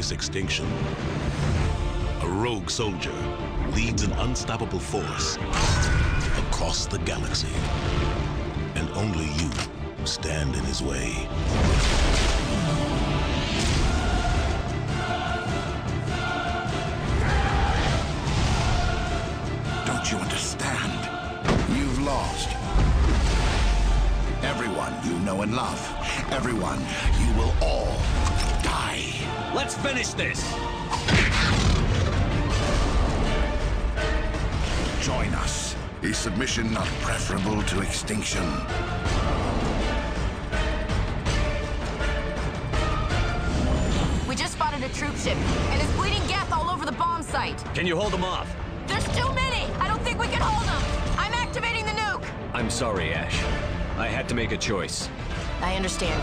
face extinction. A rogue soldier leads an unstoppable force across the galaxy. And only you stand in his way. Don't you understand? You've lost. Everyone you know and love. Everyone, you will all die. Let's finish this! Join us. Is submission not preferable to extinction? We just spotted a troop ship, and it's bleeding gas all over the bomb site. Can you hold them off? There's too many! I don't think we can hold them! I'm activating the nuke! I'm sorry, Ash. I had to make a choice. I understand.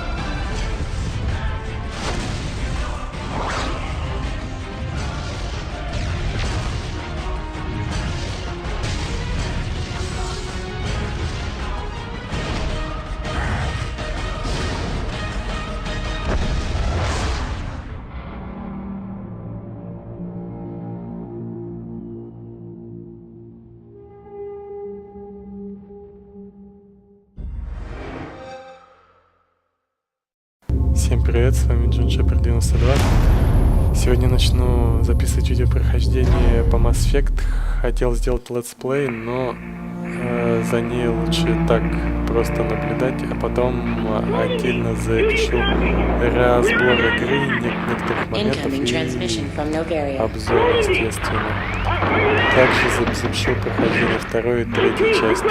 Всем привет, с вами ч.1. Сегодня начну записывать видеопрохождение по Mass Effect. Хотел сделать летсплей, но за ней лучше так просто наблюдать, а потом отдельно запишу разбор игры, некоторых моментов и обзор, естественно. Также запишу прохождение второй и третьей части.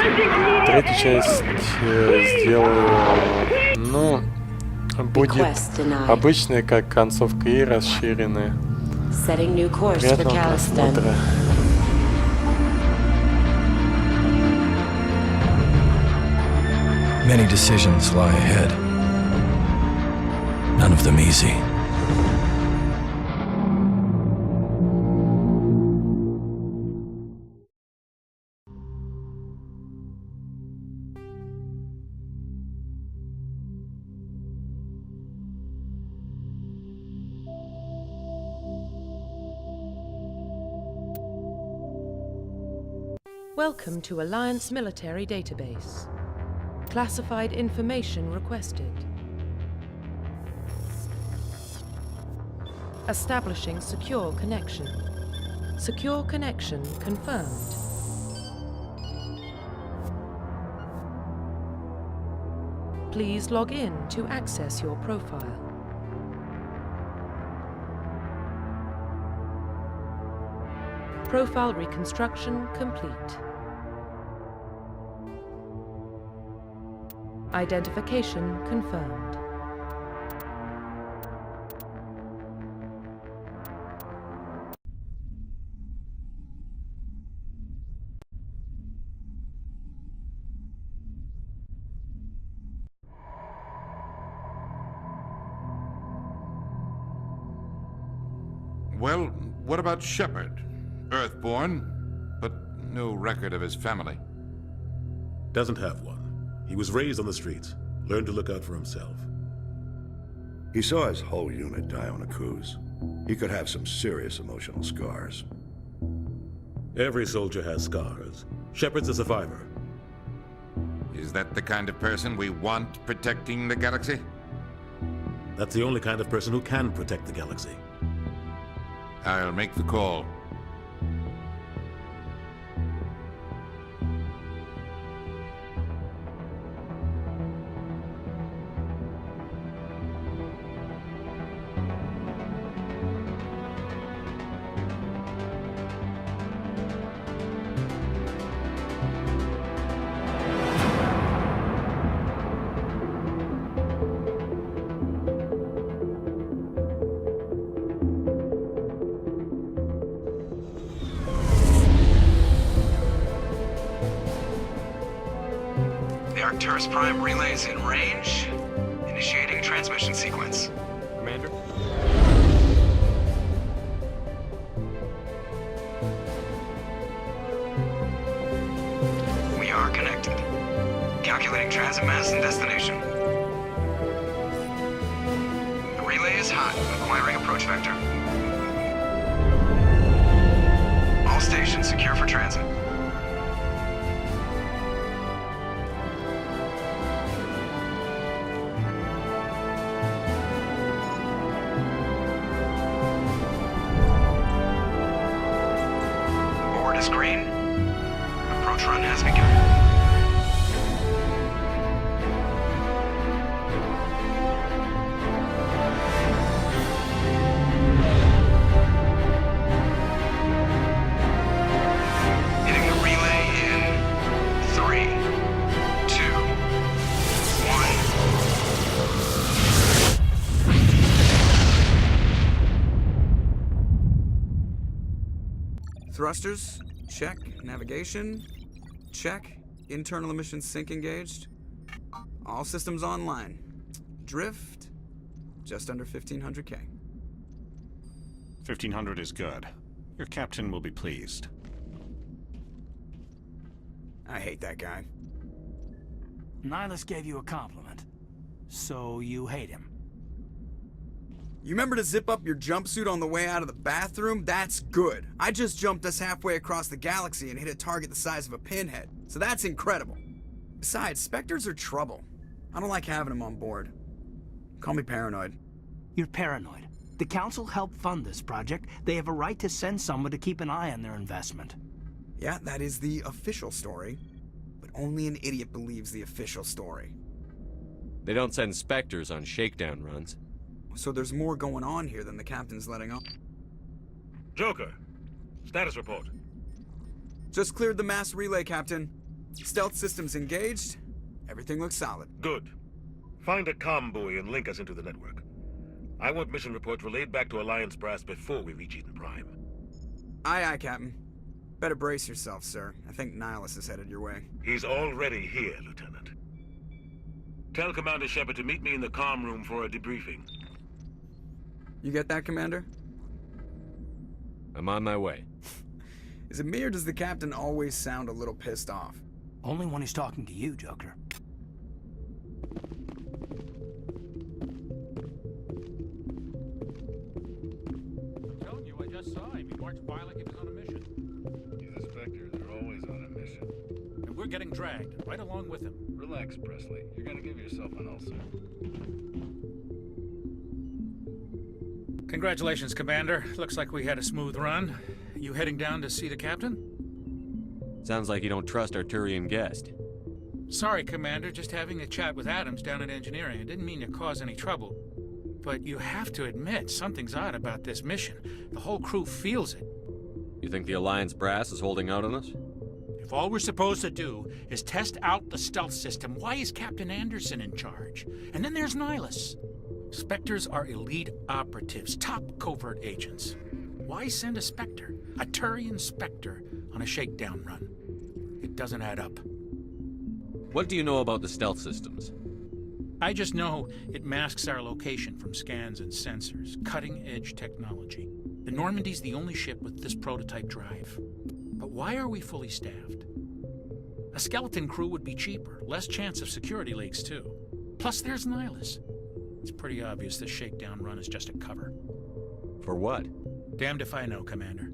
Третью часть сделаю, ну, будет обычная, как концовка, и расширенная. Приятного просмотра. Many decisions lie ahead. None of them easy. Welcome to Alliance Military Database. Classified information requested. Establishing secure connection. Secure connection confirmed. Please log in to access your profile. Profile reconstruction complete. Identification confirmed. Well, what about Shepard? Earthborn, but no record of his family. Doesn't have one. He was raised on the streets, learned to look out for himself. He saw his whole unit die on a cruise. He could have some serious emotional scars. Every soldier has scars. Shepard's a survivor. Is that the kind of person we want protecting the galaxy? That's the only kind of person who can protect the galaxy. I'll make the call. The Arcturus Prime relay is in range. Initiating a transmission sequence. Commander? We are connected. Calculating transit mass and destination. The relay is is hot. Acquiring approach vector. All stations secure for transit. Board is green. Approach run has begun. Thrusters, check. Navigation, check. Internal emissions sync engaged. All systems online. Drift, just under 1,500K. 1,500 is good. Your captain will be pleased. I hate that guy. Nihilus gave you a compliment, so you hate him. You remember to zip up your jumpsuit on the way out of the bathroom? That's good. I just jumped us halfway across the galaxy and hit a target the size of a pinhead, so that's incredible. Besides, Spectres are trouble. I don't like having them on board. Call me paranoid. You're paranoid. The Council helped fund this project. They have a right to send someone to keep an eye on their investment. Yeah, that is the official story. But only an idiot believes the official story. They don't send Spectres on shakedown runs. So there's more going on here than the captain's letting on. Joker, status report. Just cleared the mass relay, Captain. Stealth systems engaged. Everything looks solid. Good. Find a comm buoy and link us into the network. I want mission reports relayed back to Alliance brass before we reach Eden Prime. Aye, aye, Captain. Better brace yourself, sir. I think Nihilus is headed your way. He's already here, Lieutenant. Tell Commander Shepard to meet me in the comm room for a debriefing. You get that, Commander? I'm on my way. Is it me or does the captain always sound a little pissed off? Only when he's talking to you, Joker. I'm telling you, I just saw him. He marched by like he was on a mission. He's a Spectre. They're always on a mission. And we're getting dragged, right along with him. Relax, Presley. You're gonna give yourself an ulcer. Congratulations, Commander. Looks like we had a smooth run. You heading down to see the captain? Sounds like you don't trust our Turian guest. Sorry, Commander. Just having a chat with Adams down at engineering. I didn't mean to cause any trouble. But you have to admit, something's odd about this mission. The whole crew feels it. You think the Alliance brass is holding out on us? If all we're supposed to do is test out the stealth system, why is Captain Anderson in charge? And then there's Nihilus. Spectres are elite operatives, top covert agents. Why send a Spectre, a Turian Spectre, on a shakedown run? It doesn't add up. What do you know about the stealth systems? I just know it masks our location from scans and sensors. Cutting-edge technology. The Normandy's the only ship with this prototype drive. But why are we fully staffed? A skeleton crew would be cheaper, less chance of security leaks too. Plus there's Nihilus. It's pretty obvious this shakedown run is just a cover. For what? Damned if I know, Commander.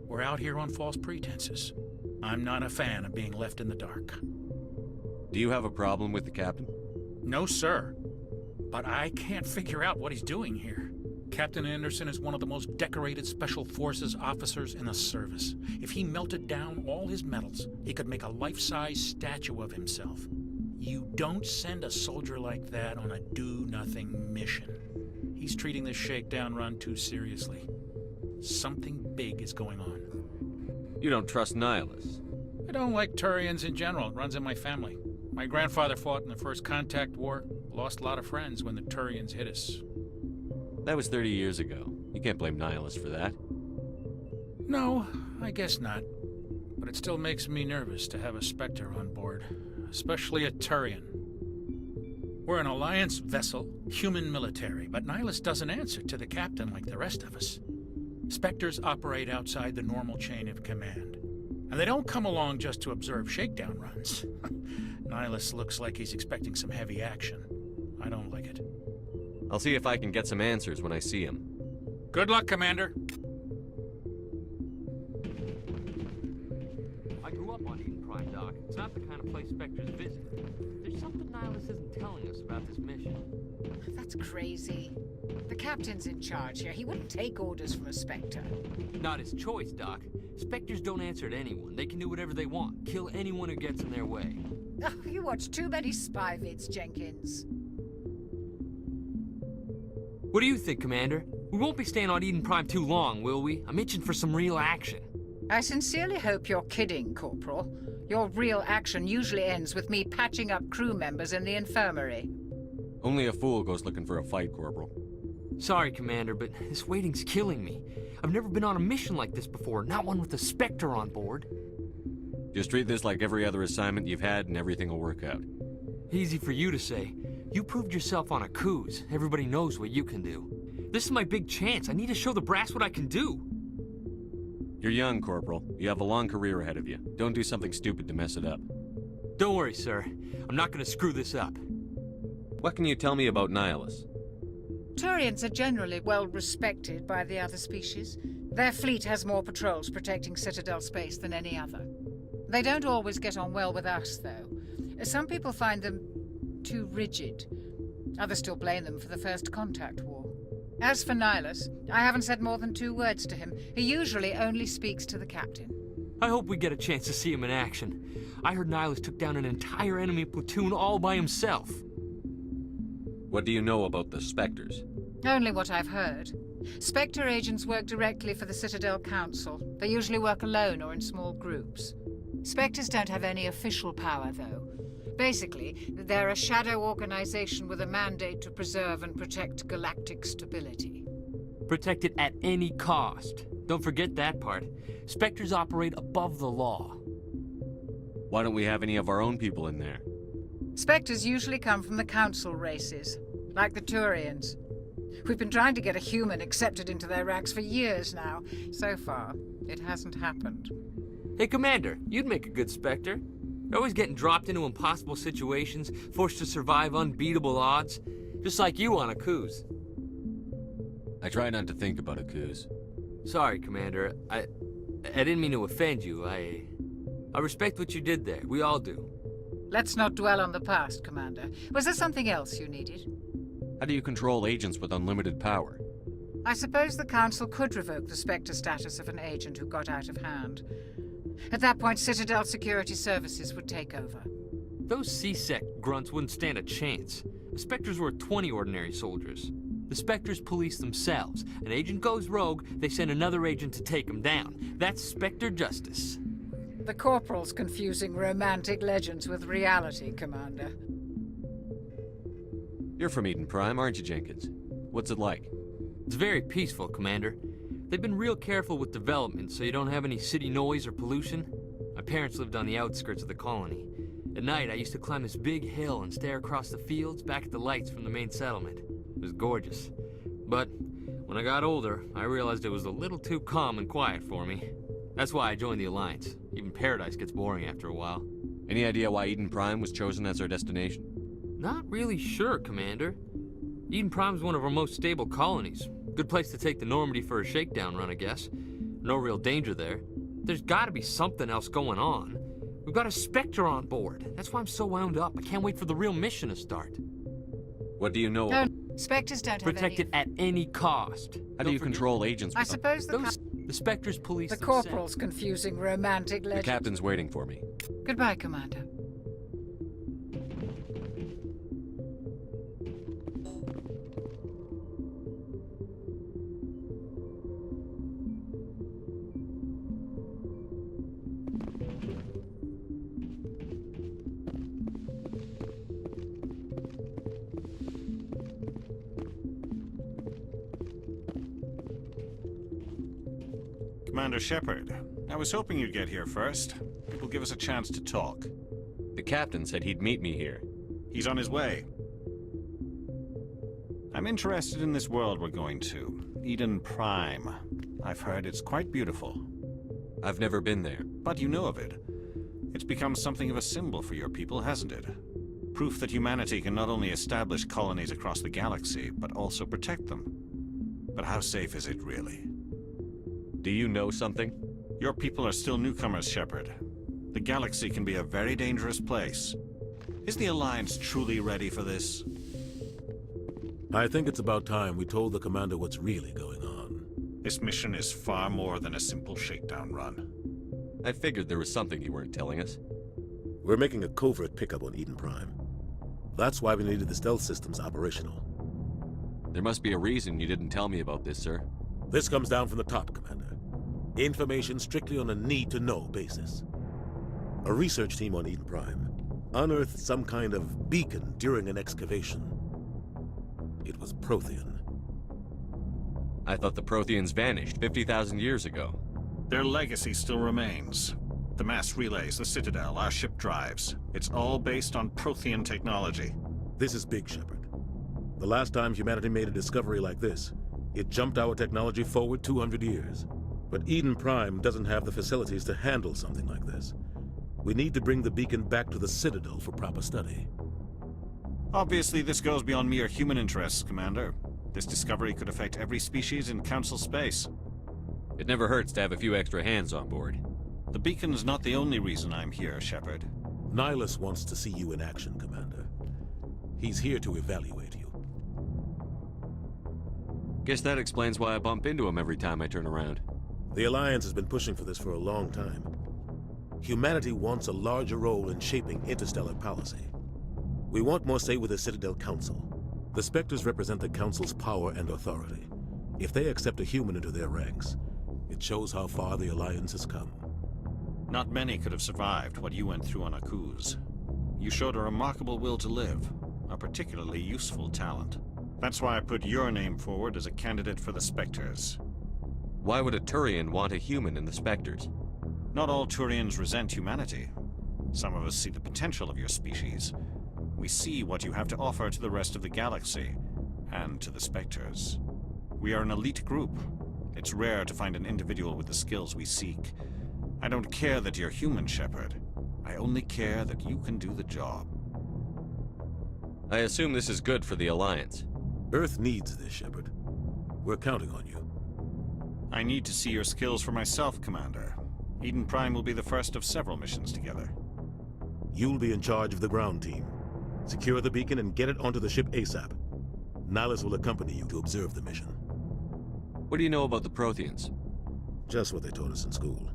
We're out here on false pretenses. I'm not a fan of being left in the dark. Do you have a problem with the captain? No, sir. But I can't figure out what he's doing here. Captain Anderson is one of the most decorated Special Forces officers in the service. If he melted down all his medals, he could make a life-size statue of himself. You don't send a soldier like that on a do-nothing mission. He's treating this shakedown run too seriously. Something big is going on. You don't trust Nihilus? I don't like Turians in general. It runs in my family. My grandfather fought in the First Contact War. Lost a lot of friends when the Turians hit us. That was 30 years ago. You can't blame Nihilus for that. No, I guess not. But it still makes me nervous to have a Spectre on board. Especially a Turian. We're an Alliance vessel, human military, but Nihilus doesn't answer to the captain like the rest of us. Spectres operate outside the normal chain of command. And they don't come along just to observe shakedown runs. Nihilus looks like he's expecting some heavy action. I don't like it. I'll see if I can get some answers when I see him. Good luck, Commander. I grew up on Eden Prime, Doc. It's not the kind of place Spectres visit. There's something Nihilus isn't telling us about this mission. That's crazy. The captain's in charge here. He wouldn't take orders from a Spectre. Not his choice, Doc. Spectres don't answer to anyone. They can do whatever they want. Kill anyone who gets in their way. Oh, you watch too many spy vids, Jenkins. What do you think, Commander? We won't be staying on Eden Prime too long, will we? I'm itching for some real action. I sincerely hope you're kidding, Corporal. Your real action usually ends with me patching up crew members in the infirmary. Only a fool goes looking for a fight, Corporal. Sorry, Commander, but this waiting's killing me. I've never been on a mission like this before, not one with a Spectre on board. Just treat this like every other assignment you've had and everything will work out. Easy for you to say. You proved yourself on a cruise. Everybody knows what you can do. This is my big chance. I need to show the brass what I can do. You're young, Corporal. You have a long career ahead of you. Don't do something stupid to mess it up. Don't worry, sir. I'm not gonna screw this up. What can you tell me about Nihilus? Turians are generally well respected by the other species. Their fleet has more patrols protecting Citadel space than any other. They don't always get on well with us, though. Some people find them too rigid. Others still blame them for the First Contact War. As for Nihilus, I haven't said more than 2 words to him. He usually only speaks to the captain. I hope we get a chance to see him in action. I heard Nihilus took down an entire enemy platoon all by himself. What do you know about the Spectres? Only what I've heard. Spectre agents work directly for the Citadel Council. They usually work alone or in small groups. Spectres don't have any official power, though. Basically, they're a shadow organization with a mandate to preserve and protect galactic stability. Protect it at any cost. Don't forget that part. Spectres operate above the law. Why don't we have any of our own people in there? Spectres usually come from the Council races, like the Turians. We've been trying to get a human accepted into their ranks for years now. So far, it hasn't happened. Hey, Commander, you'd make a good Spectre. You're always getting dropped into impossible situations, forced to survive unbeatable odds. Just like you on a cruise. I try not to think about a cruise. Sorry, Commander. I didn't mean to offend you. I respect what you did there. We all do. Let's not dwell on the past, Commander. Was there something else you needed? How do you control agents with unlimited power? I suppose the Council could revoke the Spectre status of an agent who got out of hand. At that point, Citadel Security Services would take over. Those C-Sec grunts wouldn't stand a chance. The Spectres were 20 ordinary soldiers. The Spectres police themselves. An agent goes rogue, they send another agent to take him down. That's Spectre justice. The Corporal's confusing romantic legends with reality, Commander. You're from Eden Prime, aren't you, Jenkins? What's it like? It's very peaceful, Commander. They've been real careful with development, so you don't have any city noise or pollution. My parents lived on the outskirts of the colony. At night, I used to climb this big hill and stare across the fields back at the lights from the main settlement. It was gorgeous. But when I got older, I realized it was a little too calm and quiet for me. That's why I joined the Alliance. Even Paradise gets boring after a while. Any idea why Eden Prime was chosen as our destination? Not really sure, Commander. Eden Prime's one of our most stable colonies. Good place to take the Normandy for a shakedown run, I guess. No real danger there. There's gotta be something else going on. We've got a Spectre on board. That's why I'm so wound up. I can't wait for the real mission to start. What do you know No, Spectres don't have Protect it at any cost. How do you control agents I with suppose the Spectres police the themselves. Corporal's confusing romantic The legends. captain's waiting for me. Goodbye, Commander. Commander Shepard, I was hoping you'd get here first. It will give us a chance to talk. The captain said he'd meet me here. He's on his way. I'm interested in this world we're going to. Eden Prime. I've heard it's quite beautiful. I've never been there. But you know of it. It's become something of a symbol for your people, hasn't it? Proof that humanity can not only establish colonies across the galaxy, but also protect them. But how safe is it, really? Do you know something? Your people are still newcomers, Shepard. The galaxy can be a very dangerous place. Is the Alliance truly ready for this? I think it's about time we told the Commander what's really going on. This mission is far more than a simple shakedown run. I figured there was something you weren't telling us. We're making a covert pickup on Eden Prime. That's why we needed the stealth systems operational. There must be a reason you didn't tell me about this, sir. This comes down from the top, Commander. Information strictly on a need-to-know basis. A research team on Eden Prime unearthed some kind of beacon during an excavation. It was Prothean. I thought the Protheans vanished 50,000 years ago. Their legacy still remains. The mass relays, the Citadel, our ship drives. It's all based on Prothean technology. This is big, Shepard. The last time humanity made a discovery like this, it jumped our technology forward 200 years. But Eden Prime doesn't have the facilities to handle something like this. We need to bring the beacon back to the Citadel for proper study. Obviously, this goes beyond mere human interests, Commander. This discovery could affect every species in Council space. It never hurts to have a few extra hands on board. The beacon's not the only reason I'm here, Shepard. Nihilus wants to see you in action, Commander. He's here to evaluate you. Guess that explains why I bump into him every time I turn around. The Alliance has been pushing for this for a long time. Humanity wants a larger role in shaping interstellar policy. We want more say with the Citadel Council. The Spectres represent the Council's power and authority. If they accept a human into their ranks, it shows how far the Alliance has come. Not many could have survived what you went through on Akuz. You showed a remarkable will to live, a particularly useful talent. That's why I put your name forward as a candidate for the Spectres. Why would a Turian want a human in the Spectres? Not all Turians resent humanity. Some of us see the potential of your species. We see what you have to offer to the rest of the galaxy, and to the Spectres. We are an elite group. It's rare to find an individual with the skills we seek. I don't care that you're human, Shepard. I only care that you can do the job. I assume this is good for the Alliance. Earth needs this, Shepard. We're counting on you. I need to see your skills for myself, Commander. Eden Prime will be the first of several missions together. You'll be in charge of the ground team. Secure the beacon and get it onto the ship ASAP. Nihilus will accompany you to observe the mission. What do you know about the Protheans? Just what they taught us in school.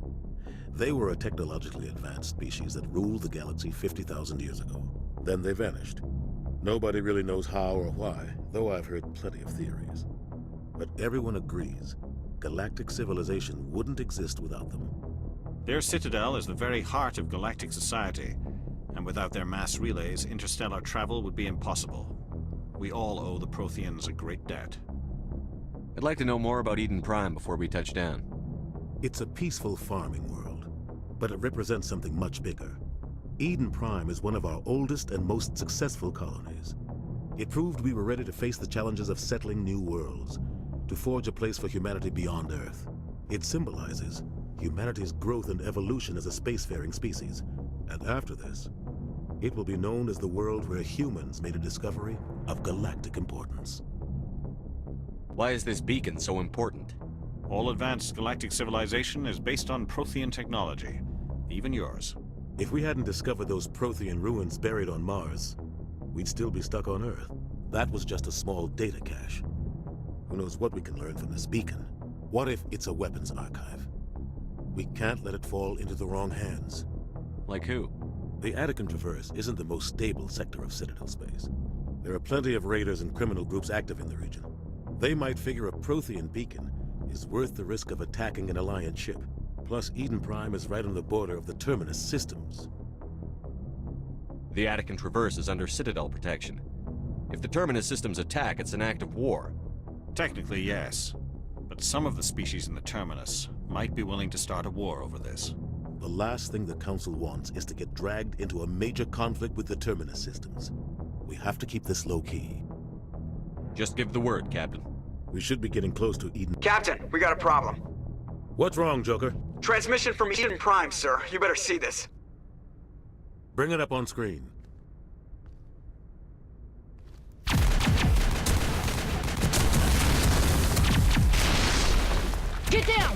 They were a technologically advanced species that ruled the galaxy 50,000 years ago. Then they vanished. Nobody really knows how or why, though I've heard plenty of theories. But everyone agrees, galactic civilization wouldn't exist without them. Their citadel is the very heart of galactic society, and without their mass relays, interstellar travel would be impossible. We all owe the Protheans a great debt. I'd like to know more about Eden Prime before we touch down. It's a peaceful farming world, but it represents something much bigger. Eden Prime is one of our oldest and most successful colonies. It proved we were ready to face the challenges of settling new worlds, to forge a place for humanity beyond Earth. It symbolizes humanity's growth and evolution as a spacefaring species. And after this, it will be known as the world where humans made a discovery of galactic importance. Why is this beacon so important? All advanced galactic civilization is based on Prothean technology, even yours. If we hadn't discovered those Prothean ruins buried on Mars, we'd still be stuck on Earth. That was just a small data cache. Who knows what we can learn from this beacon? What if it's a weapons archive? We can't let it fall into the wrong hands. Like who? The Attican Traverse isn't the most stable sector of Citadel space. There are plenty of raiders and criminal groups active in the region. They might figure a Prothean beacon is worth the risk of attacking an Alliance ship. Plus, Eden Prime is right on the border of the Terminus systems. The Attican Traverse is under Citadel protection. If the Terminus systems attack, it's an act of war. Technically, yes. But some of the species in the Terminus might be willing to start a war over this. The last thing the Council wants is to get dragged into a major conflict with the Terminus systems. We have to keep this low-key. Just give the word, Captain. We should be getting close to Eden. Captain, we got a problem. What's wrong, Joker? Transmission from Eden Prime, sir. You better see this. Bring it up on screen. Get down!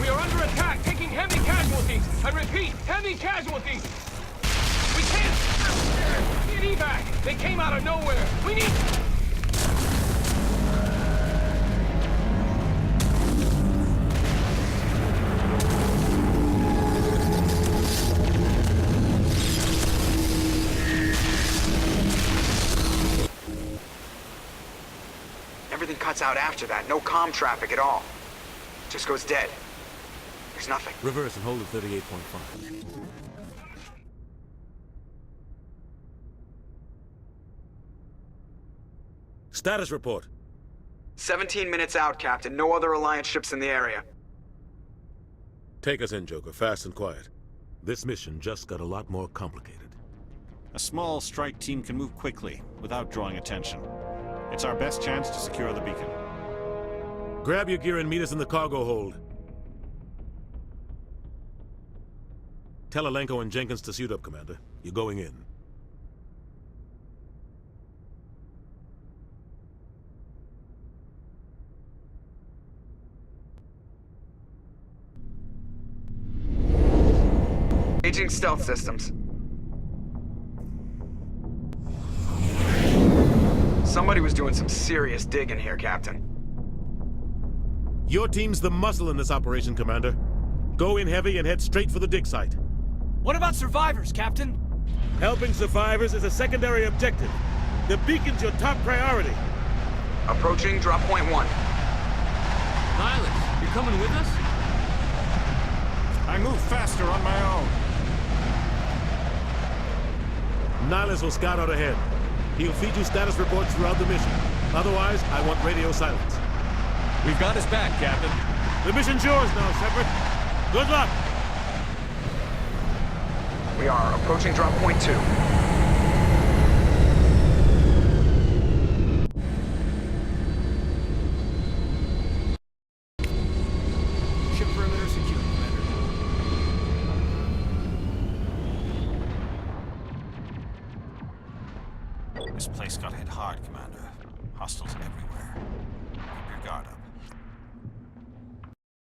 We are under attack, taking heavy casualties. I repeat, heavy casualties. We can't get evac. They came out of nowhere. We need... Everything cuts out after that. No comm traffic at all. Just goes dead. There's nothing. Reverse and hold at 38.5. Status report. 17 minutes out, Captain. No other Alliance ships in the area. Take us in, Joker, fast and quiet. This mission just got a lot more complicated. A small strike team can move quickly, without drawing attention. It's our best chance to secure the beacon. Grab your gear and meet us in the cargo hold. Tell Alenko and Jenkins to suit up, Commander. You're going in. Aging stealth systems. Somebody was doing some serious digging here, Captain. Your team's the muscle in this operation, Commander. Go in heavy and head straight for the dig site. What about survivors, Captain? Helping survivors is a secondary objective. The beacon's your top priority. Approaching drop point 1. Nihilus, you're coming with us? I move faster on my own. Nihilus will scout out ahead. He'll feed you status reports throughout the mission. Otherwise, I want radio silence. We've got his back, Captain. The mission's yours now, Shepard. Good luck! We are approaching drop point 2. Ship perimeter secure, Commander. This place got hit hard, Commander. Hostiles everywhere.